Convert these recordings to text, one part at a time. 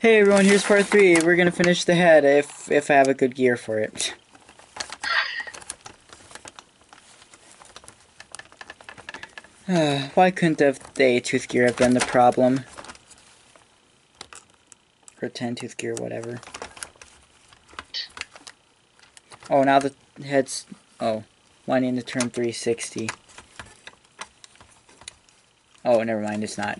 Hey everyone, here's part 3. We're gonna finish the head if I have a good gear for it. Why couldn't the 8-tooth gear have been the problem? Or 10-tooth gear, whatever. Oh, now the head's... Oh, wanting to turn 360. Oh, never mind, it's not.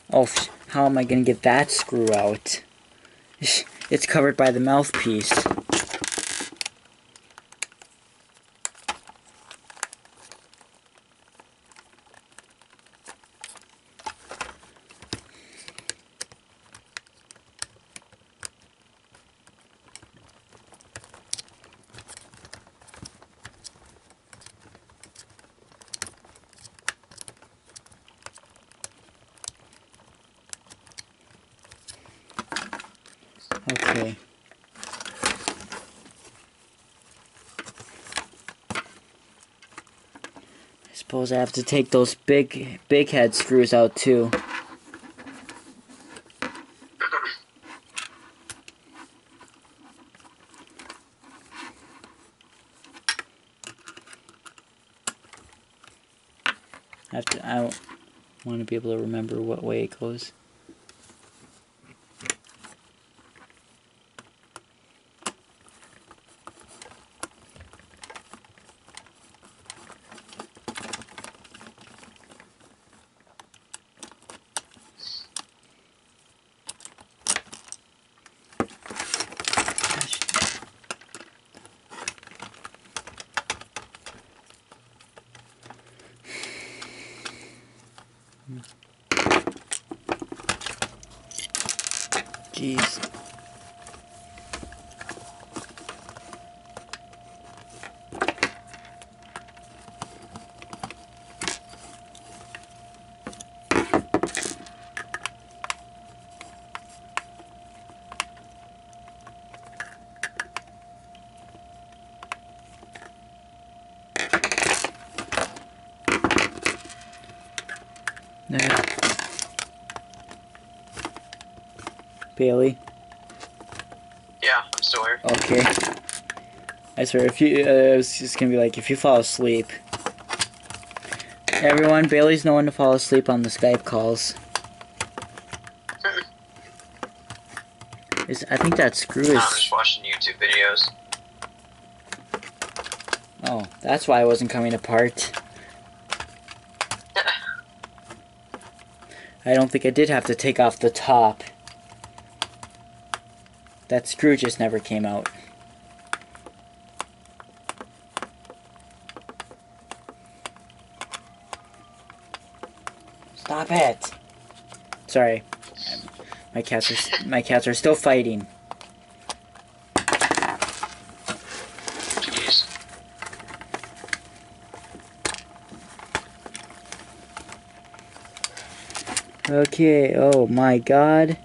Oh, how am I gonna get that screw out? It's covered by the mouthpiece. Okay. I suppose I have to take those big head screws out too. I want to be able to remember what way it goes. Jeez. There. Bailey? Yeah, I'm still here. Okay. I swear, if you, it was just gonna be like, if you fall asleep. Everyone, Bailey's known to fall asleep on the Skype calls. I think that screw is... No, I'm just watching YouTube videos. Oh, that's why it wasn't coming apart. I don't think I did have to take off the top. That screw just never came out. Stop it! Sorry. My cats are still fighting. Jeez. Okay, oh my god.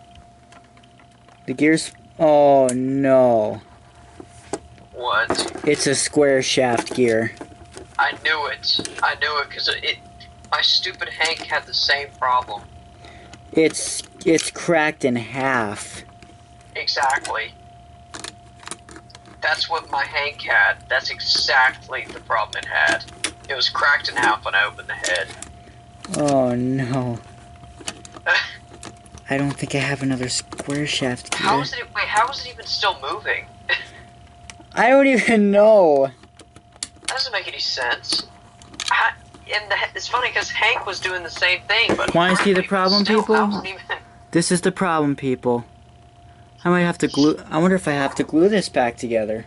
The gears... Oh no. What? It's a square shaft gear. I knew it. I knew it because my stupid Hank had the same problem. It's cracked in half. Exactly. That's what my Hank had. That's exactly the problem it had. It was cracked in half when I opened the head. Oh no. I don't think I have another square shaft gear. How is it? Wait, how is it even still moving? I don't even know. That doesn't make any sense. It's funny because Hank was doing the same thing, but Want to see the problem, people? Even... This is the problem, people. I might have to glue... I wonder if I have to glue this back together.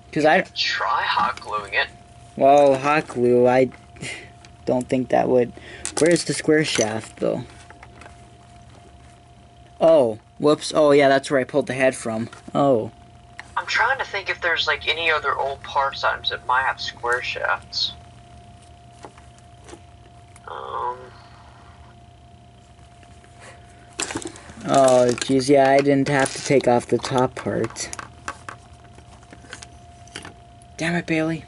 Because I... Try hot gluing it. Well, hot glue, I don't think that would... Where's the square shaft, though? Oh, whoops. Oh, yeah, that's where I pulled the head from. Oh. I'm trying to think if there's like any other old parts items that might have square shafts. Oh, geez, yeah, I didn't have to take off the top part. Damn it, Bailey.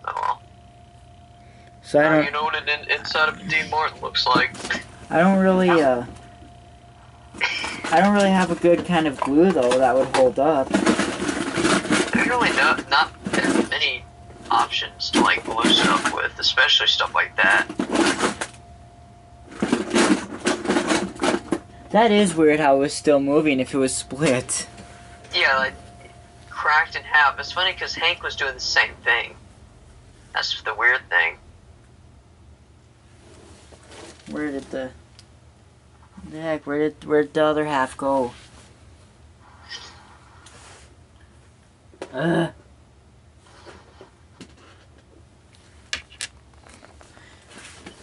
Oh well. So Now you know what an inside of a Dean Martin looks like. I don't really have a good kind of glue though that would hold up. There's really not many options to like glue stuff with, especially stuff like that. That is weird how it was still moving if it was split. Yeah, like cracked in half. It's funny because Hank was doing the same thing. That's the weird thing. Where did the heck? Where did the other half go?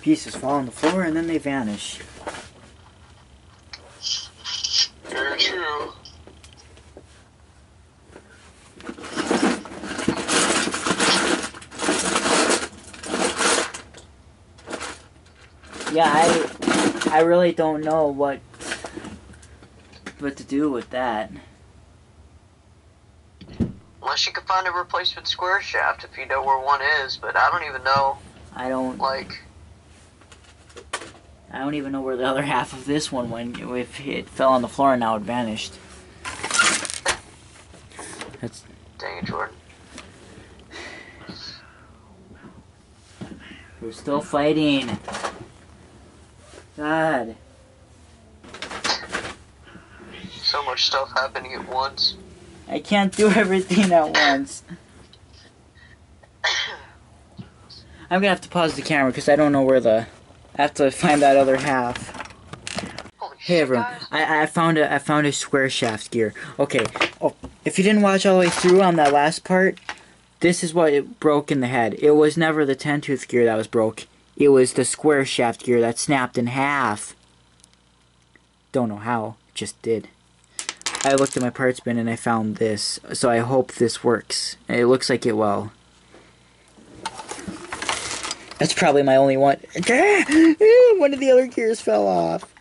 Pieces fall on the floor and then they vanish. Very true. Yeah, I really don't know what to do with that. Unless you can find a replacement square shaft if you know where one is, but I don't even know. I don't even know where the other half of this one went. If it fell on the floor and now it vanished. That's Dang it, Jordan. We're still fighting. God. So much stuff happening at once. I can't do everything at once. I'm gonna have to pause the camera because I don't know where I have to find that other half. Holy Hey shit, everyone, guys. I found a square shaft gear. Okay, if you didn't watch all the way through on that last part, this is what it broke in the head. It was never the 10-tooth gear that was broke. It was the square shaft gear that snapped in half. Don't know how, it just did. I looked at my parts bin and I found this, so I hope this works. It looks like it will. That's probably my only one. One of the other gears fell off.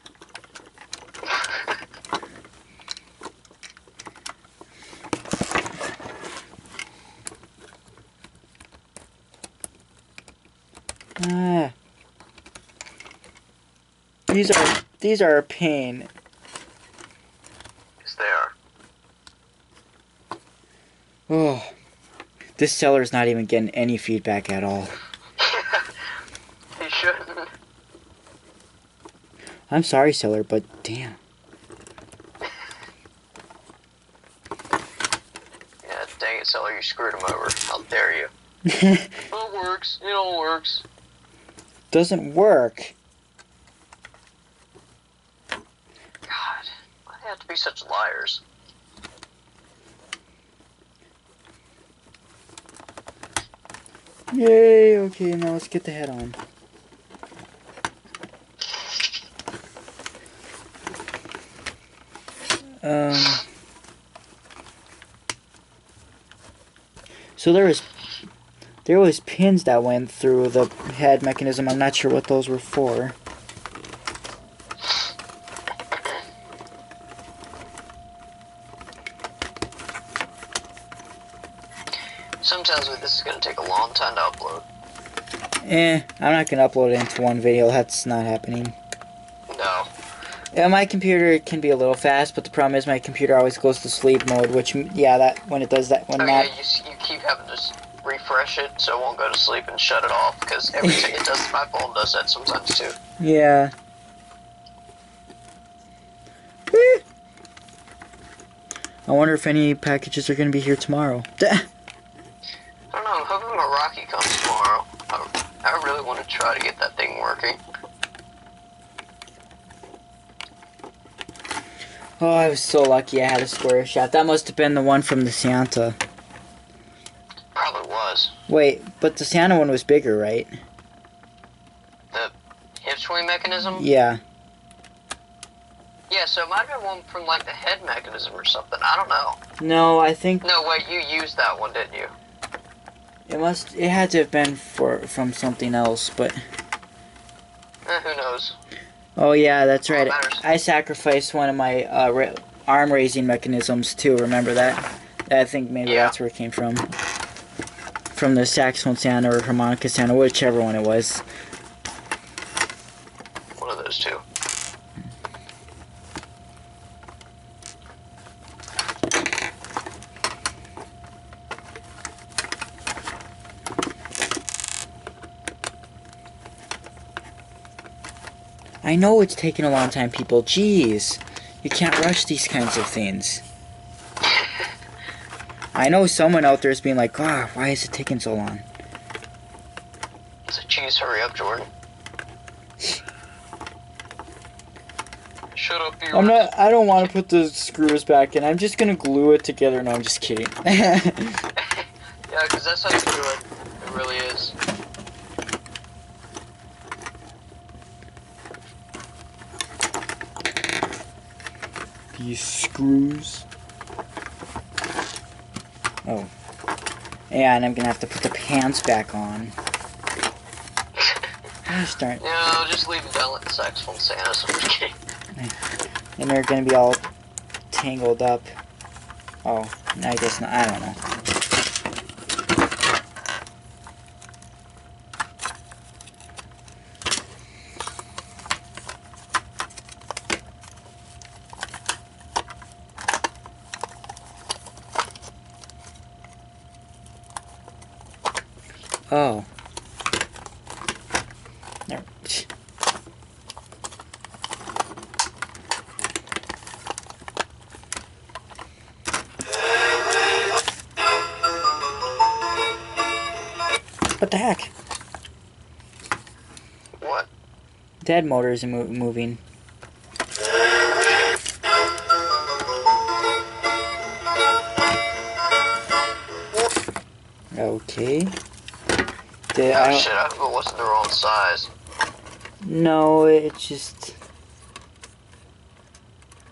These are a pain. Yes, they are. Oh, this seller's not even getting any feedback at all. He shouldn't. I'm sorry, seller, but damn. Yeah, dang it, seller, you screwed him over. How dare you. It works. It all works. Doesn't work. God, why do they have to be such liars? Yay, okay, now let's get the head on. So there was pins that went through the head mechanism. I'm not sure what those were for. Sometimes this is going to take a long time to upload. I'm not going to upload it into one video. That's not happening. No. Yeah, my computer can be a little fast, but the problem is my computer always goes to sleep mode, which, yeah, that when it does that, when Oh, that... yeah, you keep having to refresh it so it won't go to sleep and shut it off, because every time it does, my phone does that sometimes too. Yeah. I wonder if any packages are going to be here tomorrow. I don't know, I'm hoping Meraki comes tomorrow. I really want to try to get that thing working. Oh, I was so lucky I had a square shaft. That must have been the one from the Santa. Probably was. Wait, but the Santa one was bigger, right? The hip swing mechanism? Yeah. Yeah, so it might have been one from like the head mechanism or something. I don't know. No, I think No, wait, you used that one, didn't you? it had to have been from something else, but Who knows? oh yeah, that's All right. that matters. I sacrificed one of my arm raising mechanisms too. Remember that? I think maybe Yeah. that's where it came from. From the saxophone stand or harmonica stand, or whichever one it was. One of those two. I know it's taking a long time, people. Jeez. You can't rush these kinds of things. I know someone out there is being like, ah, why is it taking so long? So, geez, hurry up, Jordan. Shut up, you. I don't want to put the screws back in. I'm just gonna glue it together. No, I'm just kidding. Yeah, because that's how you do it. It really is. These screws. Oh. Yeah, and I'm gonna have to put the pants back on. Start. No, just leave them down like the saxophone Santa. So I'm just kidding. And they're gonna be all tangled up. Oh, I guess not. I don't know. Oh. There. What the heck? What? Dead motor is moving. Okay. Oh shit, I hope it wasn't the wrong size. No, it just...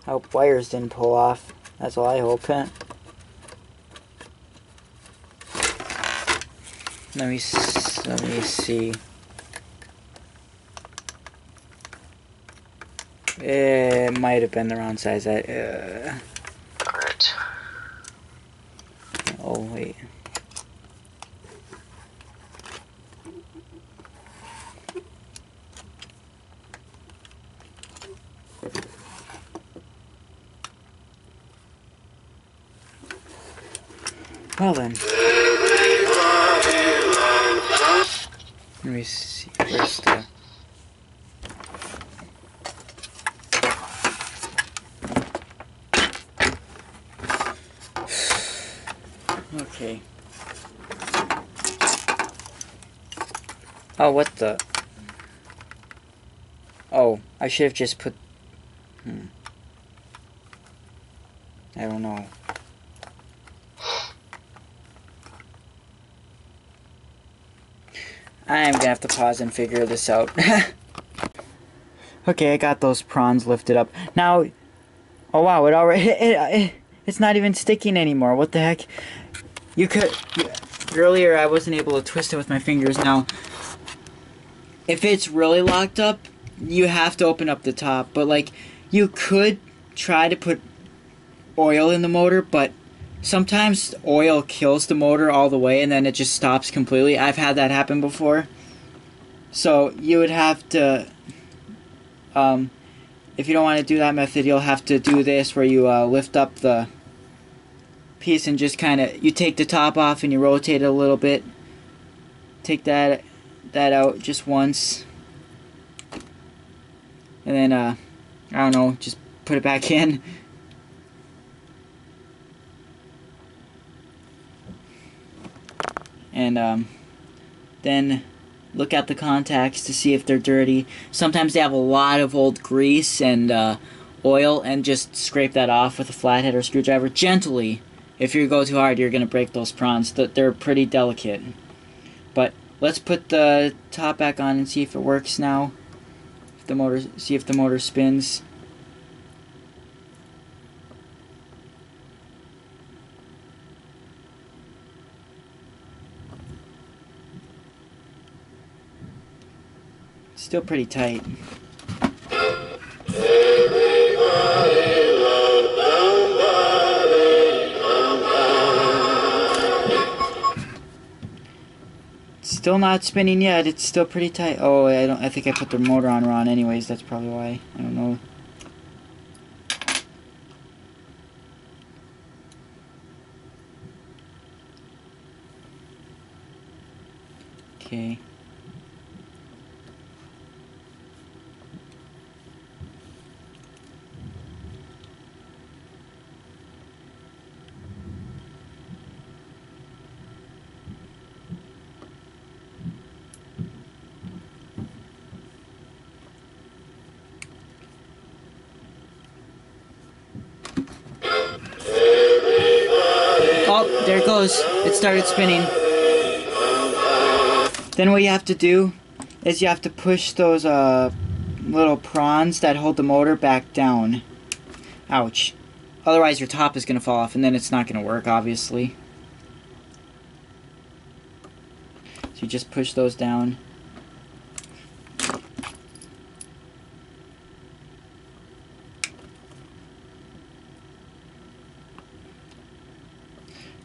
I hope wires didn't pull off. That's all I hope. Let me see. It might have been the wrong size. Alright. Oh, wait. Well then. Let me see. Where's the... Okay. Oh, what the... Oh, I should have just put... I don't know. I'm gonna have to pause and figure this out. Okay, I got those prawns lifted up. Now... Oh wow, it already... it's not even sticking anymore. What the heck? You could... Earlier I wasn't able to twist it with my fingers. Now, if it's really locked up, you have to open up the top. But like, you could try to put oil in the motor, but sometimes oil kills the motor all the way and then it just stops completely. I've had that happen before. So you would have to... if you don't want to do that method, you'll have to do this where you lift up the piece and just kind of, you take the top off and you rotate it a little bit. Take that out just once. And then, I don't know, just put it back in. And then look at the contacts to see if they're dirty. Sometimes they have a lot of old grease and oil, and just scrape that off with a flathead or screwdriver gently. If you go too hard, you're going to break those prawns. They're pretty delicate. But let's put the top back on and see if it works now. See if the motor spins. Still pretty tight. Still not spinning yet. It's still pretty tight. Oh, I think I put the motor on wrong anyways. That's probably why. I don't know. Okay. Oh, there it goes. It started spinning. Then what you have to do is you have to push those little prongs that hold the motor back down. Ouch. Otherwise your top is going to fall off and then it's not going to work, obviously. So you just push those down.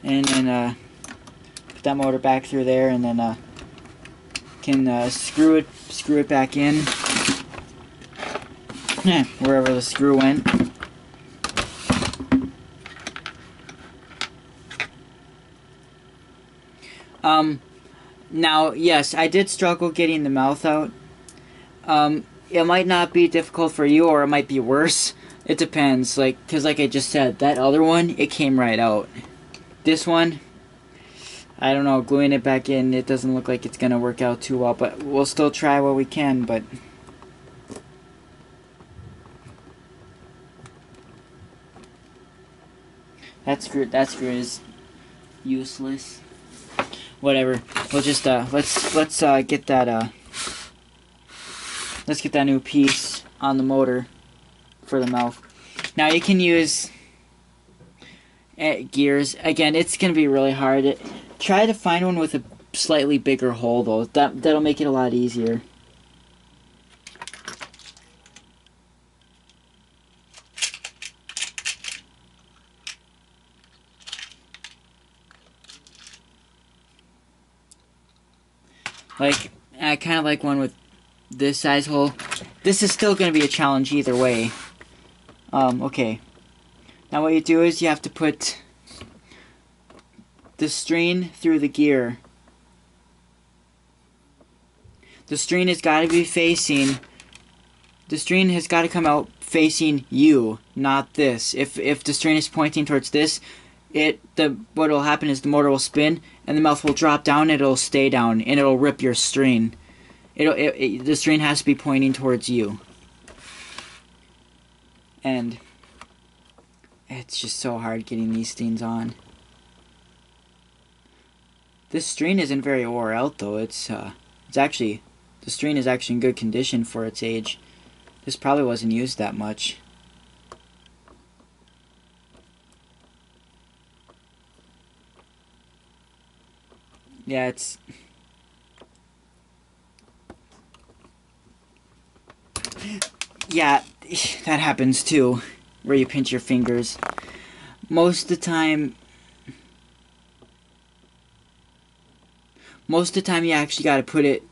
And then put that motor back through there, and then can screw it back in wherever the screw went. Now, yes, I did struggle getting the mouth out. It might not be difficult for you, or it might be worse. It depends, because like I just said, that other one, it came right out. This one, I don't know, gluing it back in, it doesn't look like it's going to work out too well, but we'll still try what we can, but... That screw is useless. Whatever. We'll just, let's get that, let's get that new piece on the motor for the mouth. Now you can use... gears. Again, it's going to be really hard. Try to find one with a slightly bigger hole, though. That'll make it a lot easier. I kind of like one with this size hole. This is still going to be a challenge either way. Okay. Now what you do is you have to put the string through the gear. The string has got to be facing... The string has got to come out facing you, not this. If the string is pointing towards this, what will happen is the motor will spin and the mouth will drop down and it'll stay down and it'll rip your string. The string has to be pointing towards you. And... it's just so hard getting these things on. This string isn't very wore out though. It's actually, the string is actually in good condition for its age. This probably wasn't used that much. Yeah, it's... yeah, that happens too. Where you pinch your fingers. Most of the time you actually got to put it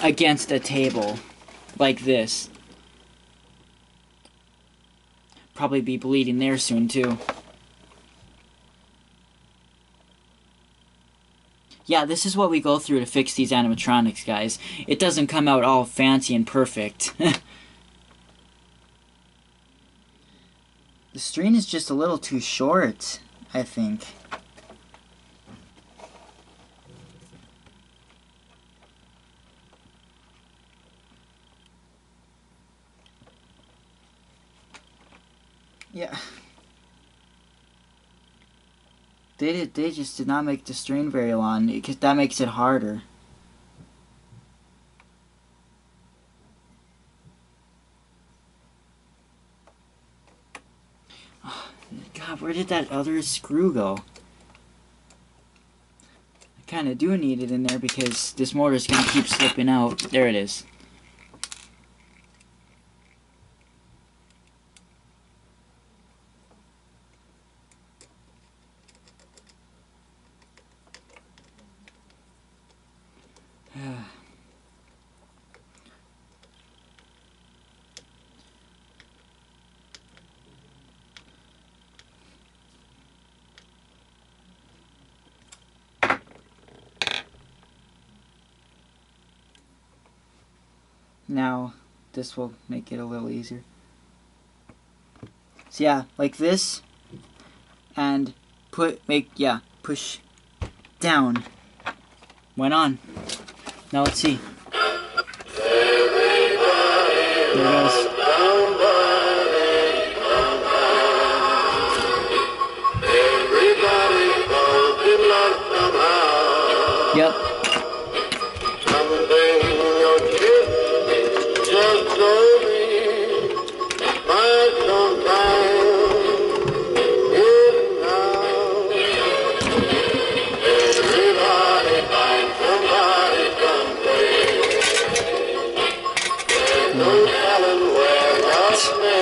against a table like this. Probably be bleeding there soon too. Yeah, this is what we go through to fix these animatronics, guys. It doesn't come out all fancy and perfect. The string is just a little too short, I think. Yeah. They just did not make the string very long, because that makes it harder. God, where did that other screw go? I kind of do need it in there because this motor is going to keep slipping out. There it is. Now, this will make it a little easier. So yeah, like this, and push down. Went on. Now let's see. There it goes. Yep.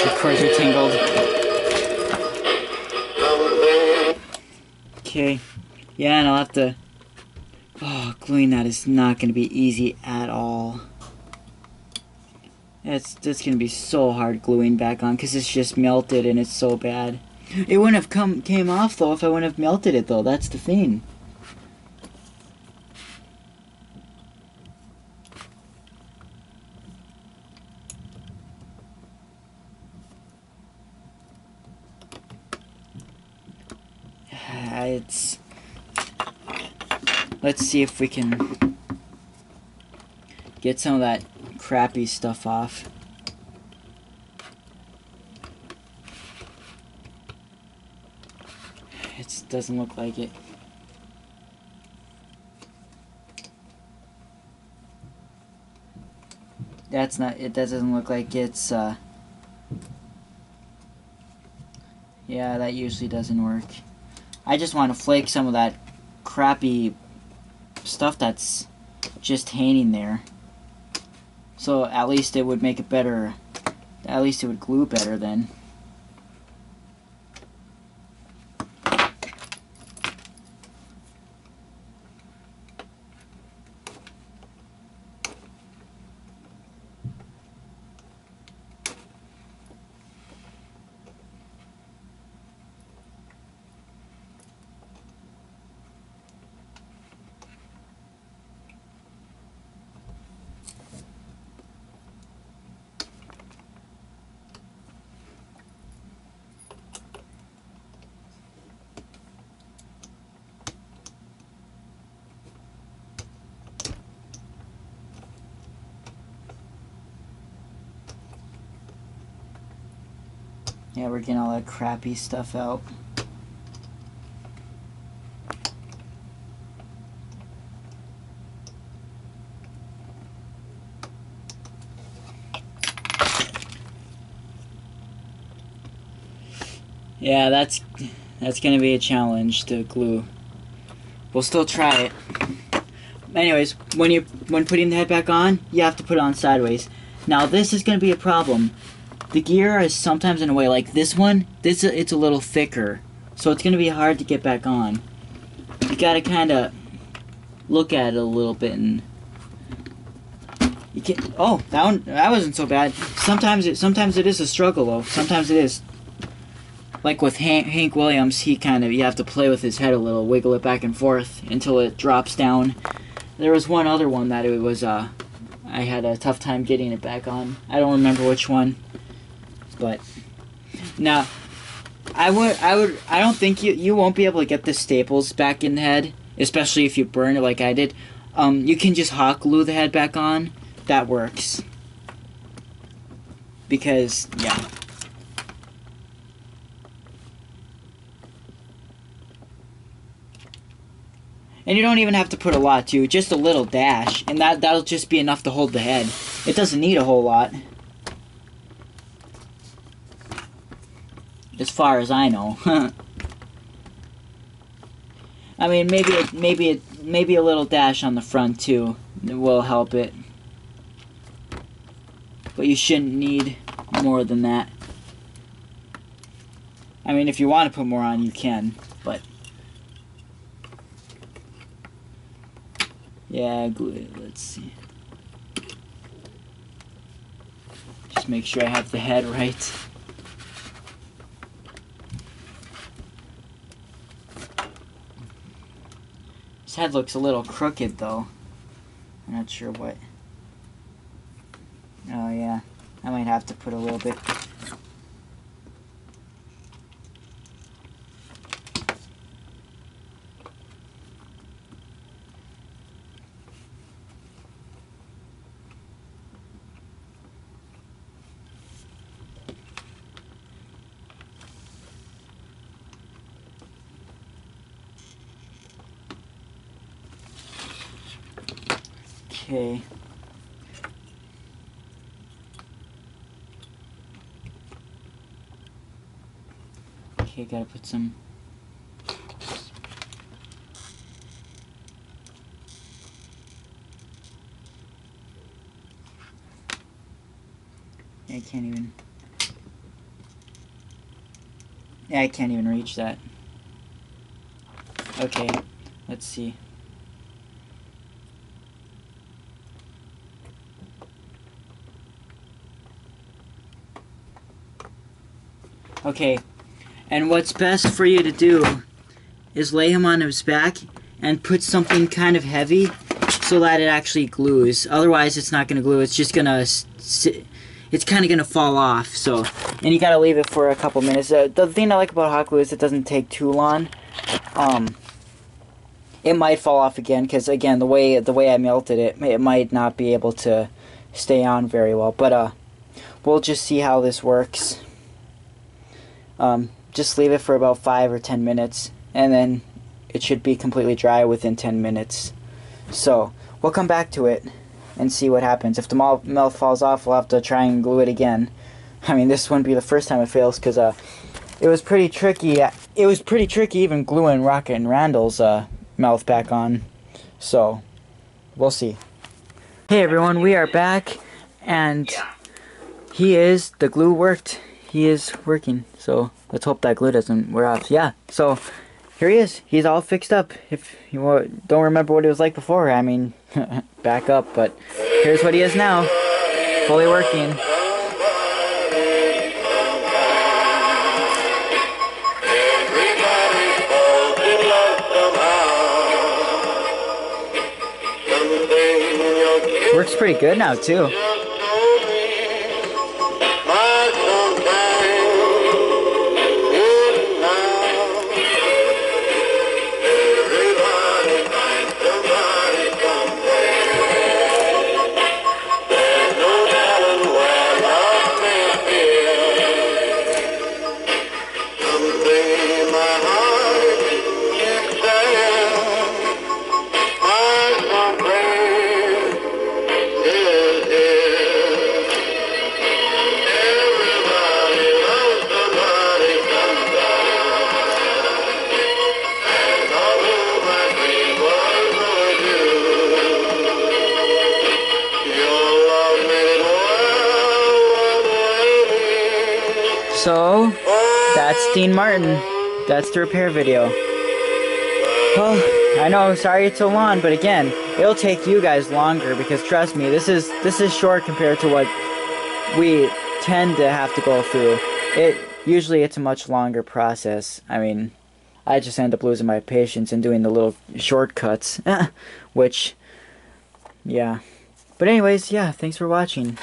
Of course you're tingled. Okay. Yeah, and I'll have to... Oh, gluing that is not going to be easy at all. That's going to be so hard gluing back on because it's just melted and it's so bad. It wouldn't have came off though if I wouldn't have melted it though. That's the thing. Let's see if we can get some of that crappy stuff off. It doesn't look like it. That's not it. That doesn't look like it's yeah, that usually doesn't work. I just want to flake some of that crappy stuff that's just hanging there. So at least it would make it better. At least it would glue better then. Yeah, we're getting all that crappy stuff out. Yeah, that's gonna be a challenge to glue. We'll still try it. Anyways, when putting the head back on, you have to put it on sideways. Now this is gonna be a problem. The gear is sometimes in a way like this one. It's a little thicker, so it's gonna be hard to get back on. You gotta kind of look at it a little bit, and you can. Oh, that wasn't so bad. Sometimes it is a struggle though. Sometimes it is. Like with Hank Williams, you have to play with his head a little, wiggle it back and forth until it drops down. There was one other one that it was I had a tough time getting it back on. I don't remember which one. But now, I don't think you won't be able to get the staples back in the head, especially if you burn it like I did. You can just hot glue the head back on. That works. Because yeah. And you don't even have to put a lot too, just a little dash, and that'll just be enough to hold the head. It doesn't need a whole lot. As far as I know. I mean, maybe a little dash on the front too will help it. But you shouldn't need more than that. I mean, if you want to put more on, you can, but yeah, glue it. Let's see. Just make sure I have the head right. His head looks a little crooked though. I'm not sure what. might have to put a little bit. Okay. Okay, gotta put some. I can't even. Yeah, I can't even reach that. Okay, let's see. Okay, and what's best for you to do is lay him on his back and put something kind of heavy so that it actually glues. Otherwise, it's not going to glue. It's just going to sit. It's kind of going to fall off. So, and you got to leave it for a couple minutes. The thing I like about hot glue is it doesn't take too long. It might fall off again because, again, the way I melted it, it might not be able to stay on very well. But we'll just see how this works. Just leave it for about 5 or 10 minutes, and then it should be completely dry within 10 minutes. So we'll come back to it and see what happens. If the melt falls off, we'll have to try and glue it again. I mean, this wouldn't be the first time it fails, because it was pretty tricky. It was pretty tricky even gluing Rocket and Randall's mouth back on. So we'll see. Hey everyone, we are back, and the glue worked. He is working, so let's hope that glue doesn't wear off. Yeah, so here he is. He's all fixed up. If you don't remember what he was like before, I mean, back up, but here's what he is now, fully working. Works pretty good now, too. So, that's Dean Martin. That's the repair video. Well, I know, sorry it's so long, but again, it'll take you guys longer, because trust me, this is short compared to what we tend to have to go through. Usually it's a much longer process. I mean, I just end up losing my patience and doing the little shortcuts, which, yeah. But anyways, yeah, thanks for watching.